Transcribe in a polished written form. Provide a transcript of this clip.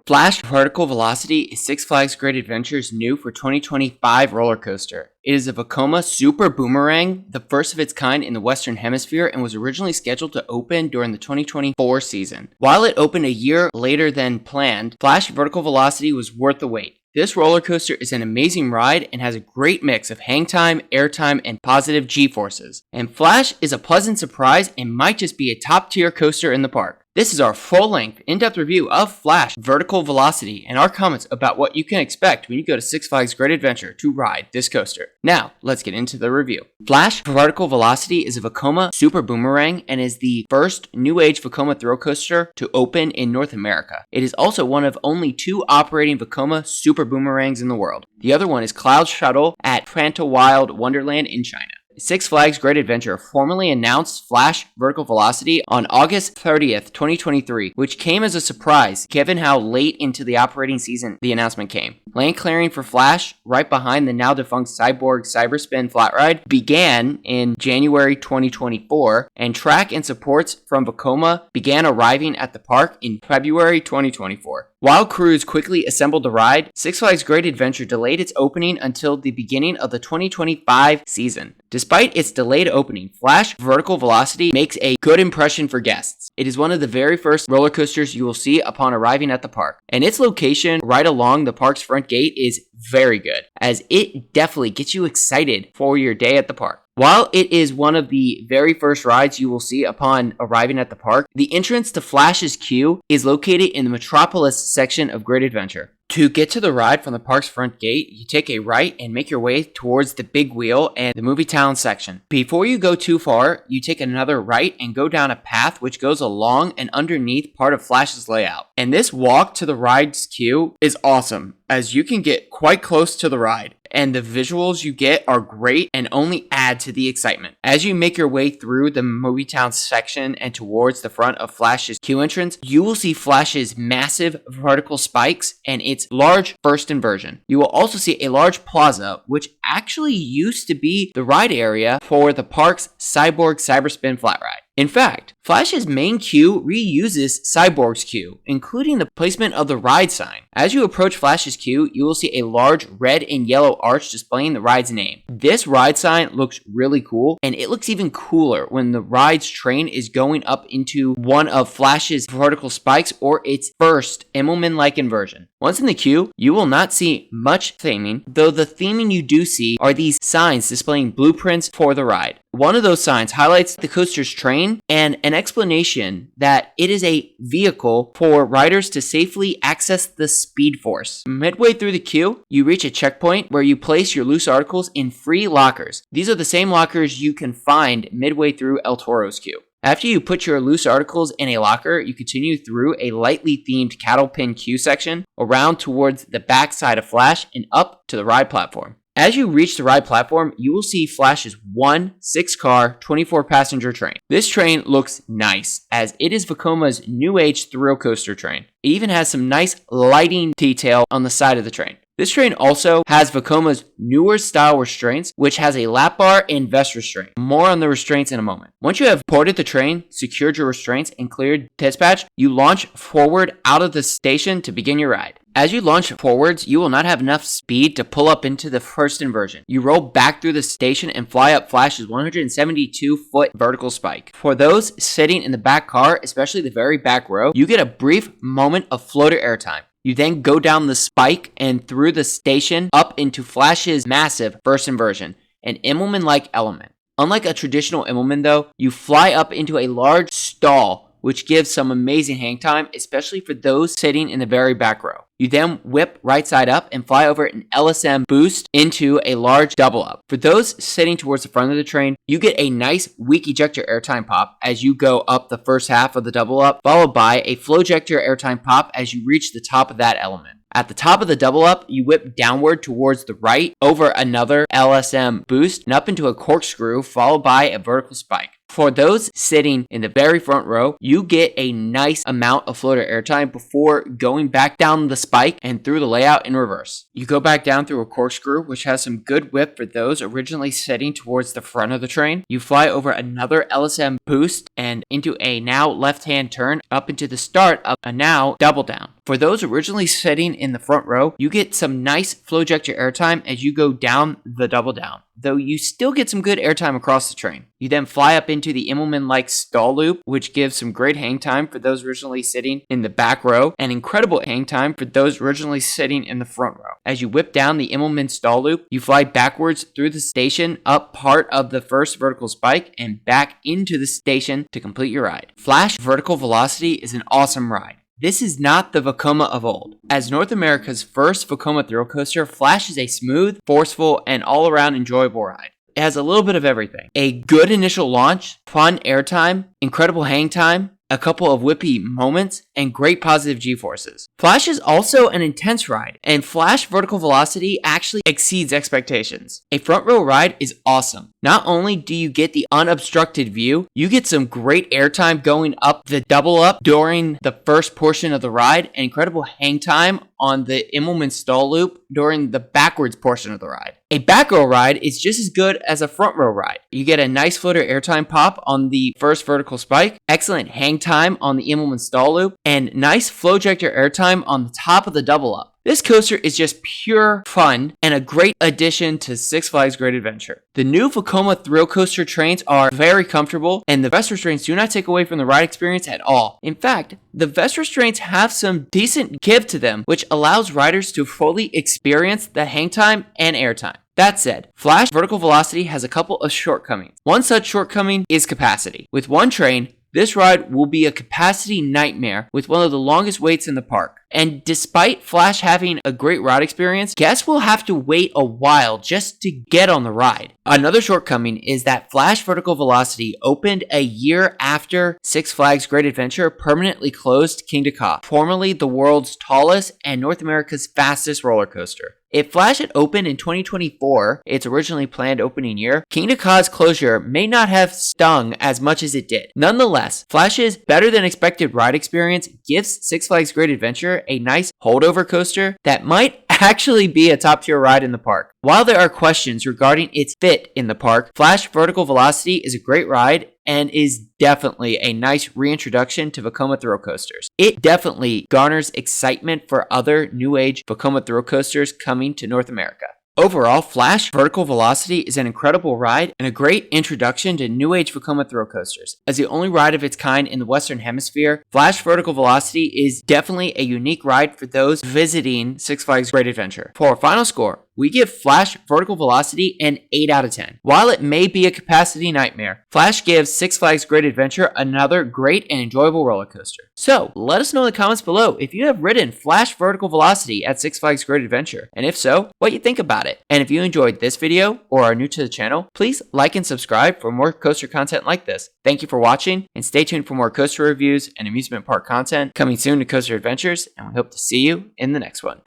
Flash Vertical Velocity is Six Flags Great Adventure's new for 2025 roller coaster. It is a Vekoma Super Boomerang, the first of its kind in the Western Hemisphere, and was originally scheduled to open during the 2024 season. While it opened a year later than planned, Flash Vertical Velocity was worth the wait. This roller coaster is an amazing ride and has a great mix of hangtime, airtime, and positive G-forces. And Flash is a pleasant surprise and might just be a top-tier coaster in the park. This is our full-length, in-depth review of Flash Vertical Velocity and our comments about what you can expect when you go to Six Flags Great Adventure to ride this coaster. Now, let's get into the review. Flash Vertical Velocity is a Vekoma Super Boomerang and is the first new age Vekoma thrill coaster to open in North America. It is also one of only 2 operating Vekoma Super Boomerangs in the world. The other one is Cloud Shuttle at Pranta Wild Wonderland in China. Six Flags Great Adventure formally announced Flash Vertical Velocity on August 30th, 2023, which came as a surprise given how late into the operating season the announcement came. Lane clearing for Flash, right behind the now defunct Cyborg Cyberspin flat ride, began in January 2024, and track and supports from Vekoma began arriving at the park in February 2024. While crews quickly assembled the ride, Six Flags Great Adventure delayed its opening until the beginning of the 2025 season. Despite its delayed opening, Flash Vertical Velocity makes a good impression for guests. It is one of the very first roller coasters you will see upon arriving at the park, and its location right along the park's front gate is very good, as it definitely gets you excited for your day at the park. While it is one of the very first rides you will see upon arriving at the park, the entrance to Flash's queue is located in the Metropolis section of Great Adventure. To get to the ride from the park's front gate, you take a right and make your way towards the Big Wheel and the Movie Town section. Before you go too far, you take another right and go down a path which goes along and underneath part of Flash's layout. And this walk to the ride's queue is awesome, as you can get quite close to the ride, and the visuals you get are great and only add to the excitement. As you make your way through the Movie Town section and towards the front of Flash's queue entrance, you will see Flash's massive vertical spikes and its large first inversion. You will also see a large plaza, which actually used to be the ride area for the park's Cyborg Cyberspin flat ride. In fact, Flash's main queue reuses Cyborg's queue, including the placement of the ride sign. As you approach Flash's queue, you will see a large red and yellow arch displaying the ride's name. This ride sign looks really cool, and it looks even cooler when the ride's train is going up into one of Flash's vertical spikes or its first Immelman-like inversion. Once in the queue, you will not see much theming, though the theming you do see are these signs displaying blueprints for the ride. One of those signs highlights the coaster's train and an explanation that it is a vehicle for riders to safely access the Speed Force. Midway through the queue, you reach a checkpoint where you place your loose articles in free lockers. These are the same lockers you can find midway through El Toro's queue. After you put your loose articles in a locker, you continue through a lightly themed cattle pin queue section, around towards the back side of Flash, and up to the ride platform. As you reach the ride platform, you will see Flash's 6-car, 24-passenger train. This train looks nice, as it is Vekoma's new age thrill coaster train. It even has some nice lighting detail on the side of the train. This train also has Vekoma's newer style restraints, which has a lap bar and vest restraint. More on the restraints in a moment. Once you have boarded the train, secured your restraints, and cleared dispatch, you launch forward out of the station to begin your ride. As you launch forwards, you will not have enough speed to pull up into the first inversion. You roll back through the station and fly up Flash's 172-foot vertical spike. For those sitting in the back car, especially the very back row, you get a brief moment of floater airtime. You then go down the spike and through the station up into Flash's massive first inversion, an Immelman-like element. Unlike a traditional Immelman though, you fly up into a large stall, which gives some amazing hang time, especially for those sitting in the very back row. You then whip right side up and fly over an LSM boost into a large double up. For those sitting towards the front of the train, you get a nice weak ejector airtime pop as you go up the first half of the double up, followed by a flow ejector airtime pop as you reach the top of that element. At the top of the double up, you whip downward towards the right over another LSM boost and up into a corkscrew, followed by a vertical spike. For those sitting in the very front row, you get a nice amount of floater airtime before going back down the spike and through the layout in reverse. You go back down through a corkscrew, which has some good whip for those originally sitting towards the front of the train. You fly over another LSM boost and into a now left-hand turn up into the start of a now double down. For those originally sitting in the front row, you get some nice flow ejector airtime as you go down the double down, though you still get some good airtime across the train. You then fly up into the Immelman-like stall loop, which gives some great hang time for those originally sitting in the back row, and incredible hang time for those originally sitting in the front row. As you whip down the Immelman stall loop, you fly backwards through the station, up part of the first vertical spike, and back into the station to complete your ride. Flash Vertical Velocity is an awesome ride. This is not the Vekoma of old. As North America's first Vekoma thrill coaster, Flash is a smooth, forceful, and all-around enjoyable ride. It has a little bit of everything. A good initial launch, fun airtime, incredible hang time, a couple of whippy moments, and great positive G-forces. Flash is also an intense ride, and Flash Vertical Velocity actually exceeds expectations. A front row ride is awesome. Not only do you get the unobstructed view, you get some great airtime going up the double up during the first portion of the ride, and incredible hang time on the Immelman stall loop during the backwards portion of the ride. A back row ride is just as good as a front row ride. You get a nice floater airtime pop on the first vertical spike, excellent hang time on the Immelman stall loop, and nice flow ejector airtime on the top of the double up. This coaster is just pure fun and a great addition to Six Flags Great Adventure. The new Vekoma thrill coaster trains are very comfortable, and the vest restraints do not take away from the ride experience at all. In fact, the vest restraints have some decent give to them, which allows riders to fully experience the hang time and airtime. That said, Flash Vertical Velocity has a couple of shortcomings. One such shortcoming is capacity. With one train, this ride will be a capacity nightmare with one of the longest waits in the park. And despite Flash having a great ride experience, guests will have to wait a while just to get on the ride. Another shortcoming is that Flash Vertical Velocity opened a year after Six Flags Great Adventure permanently closed Kingda Ka, formerly the world's tallest and North America's fastest roller coaster. If Flash had opened in 2024, its originally planned opening year, Kingda Ka's closure may not have stung as much as it did. Nonetheless, Flash's better than expected ride experience gives Six Flags Great Adventure a nice holdover coaster that might actually be a top tier ride in the park. While there are questions regarding its fit in the park, Flash Vertical Velocity is a great ride and is definitely a nice reintroduction to Vekoma thrill coasters. It definitely garners excitement for other new age Vekoma thrill coasters coming to North America. Overall, Flash Vertical Velocity is an incredible ride and a great introduction to new age Vekoma thrill coasters. As the only ride of its kind in the Western Hemisphere, Flash Vertical Velocity is definitely a unique ride for those visiting Six Flags Great Adventure. For our final score, we give Flash Vertical Velocity an 8 out of 10. While it may be a capacity nightmare, Flash gives Six Flags Great Adventure another great and enjoyable roller coaster. So, let us know in the comments below if you have ridden Flash Vertical Velocity at Six Flags Great Adventure, and if so, what you think about it. And if you enjoyed this video or are new to the channel, please like and subscribe for more coaster content like this. Thank you for watching, and stay tuned for more coaster reviews and amusement park content coming soon to Coaster Adventures, and we hope to see you in the next one.